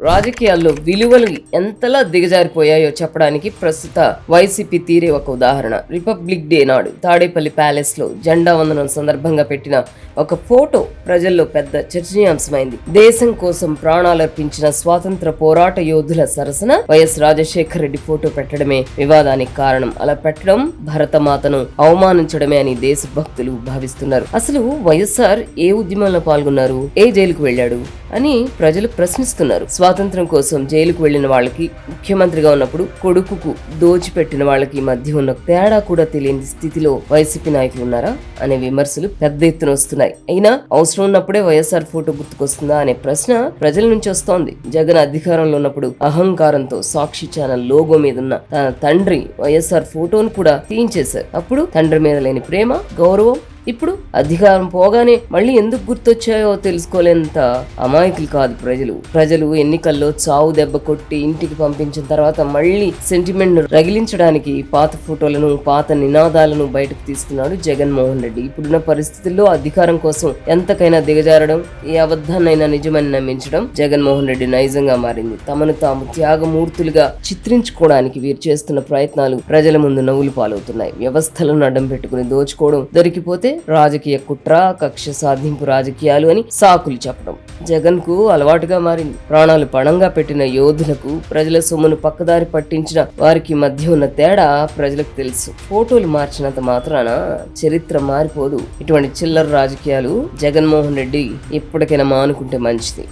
రాజకీయాల్లో విలువలు ఎంతలా దిగజారిపోయాయో చెప్పడానికి ప్రస్తుత వైసీపీ తీరే ఒక ఉదాహరణ. రిపబ్లిక్ డే నాడు తాడేపల్లి ప్యాలెస్ లో జెండా వందనం సందర్భంగా పెట్టిన ఒక ఫోటో ప్రజల్లో పెద్ద చర్చనీయాంశమైంది. దేశం కోసం ప్రాణాలర్పించిన స్వాతంత్ర పోరాట యోధుల సరసన వైఎస్ రాజశేఖర రెడ్డి ఫోటో పెట్టడమే వివాదానికి కారణం. అలా పెట్టడం భరతమాతను అవమానించడమే అని దేశభక్తులు భావిస్తున్నారు. అసలు వైఎస్ఆర్ ఏ ఉద్యమంలో పాల్గొన్నారు, ఏ జైలుకు వెళ్లాడు అని ప్రజలు ప్రశ్నిస్తున్నారు. స్వాతంత్రం కోసం జైలుకు వెళ్లిన వాళ్ళకి, ముఖ్యమంత్రిగా ఉన్నప్పుడు కొడుకుకు దోచిపెట్టిన వాళ్ళకి మధ్య ఉన్న తేడా కూడా తెలియని స్థితిలో వైసీపీ నాయకులు ఉన్నారా అనే విమర్శలు పెద్ద ఎత్తున వస్తున్నాయి. అయినా అవసరం ఉన్నప్పుడే వైఎస్ఆర్ ఫోటో గుర్తుకొస్తుందా అనే ప్రశ్న ప్రజల నుంచి వస్తోంది. జగన్ అధికారంలో ఉన్నప్పుడు అహంకారంతో సాక్షి ఛానల్ లోగో మీద ఉన్న తన తండ్రి వైఎస్ఆర్ ఫోటోను కూడా తీయించేశారు. అప్పుడు తండ్రి మీద లేని ప్రేమ, గౌరవం ఇప్పుడు అధికారం పోగానే మళ్ళీ ఎందుకు గుర్తొచ్చాయో తెలుసుకోలేంత అమాయకులు కాదు ప్రజలు ఎన్నికల్లో చావు దెబ్బ కొట్టి ఇంటికి పంపించిన తర్వాత మళ్ళీ సెంటిమెంట్ రగిలించడానికి పాత ఫోటోలను, పాత నినాదాలను బయటకు తీస్తున్నాడు జగన్మోహన్ రెడ్డి. ఇప్పుడున్న పరిస్థితుల్లో అధికారం కోసం ఎంతకైనా దిగజారడం, ఏ అబద్ధాన్నైనా నిజమని నమ్మించడం జగన్మోహన్ రెడ్డి నైజంగా మారింది. తమను తాము త్యాగమూర్తులుగా చిత్రించుకోవడానికి వీరు చేస్తున్న ప్రయత్నాలు ప్రజల ముందు నవ్వులు పాలవుతున్నాయి. వ్యవస్థలను అడ్డం పెట్టుకుని దోచుకోవడం, దొరికిపోతే రాజకీయ కుట్ర, కక్ష సాధింపు రాజకీయాలు అని సాకులు చెప్పడం జగన్ కు అలవాటుగా మారింది. ప్రాణాలు పణంగా పెట్టిన యోధులకు, ప్రజల సొమ్మును పక్కదారి పట్టించిన వారికి మధ్య ఉన్న తేడా ప్రజలకు తెలుసు. ఫోటోలు మార్చినంత మాత్రాన చరిత్ర మారిపోదు. ఇటువంటి చిల్లర రాజకీయాలు జగన్మోహన్ రెడ్డి ఇప్పటికైనా మానుకుంటే మంచిది.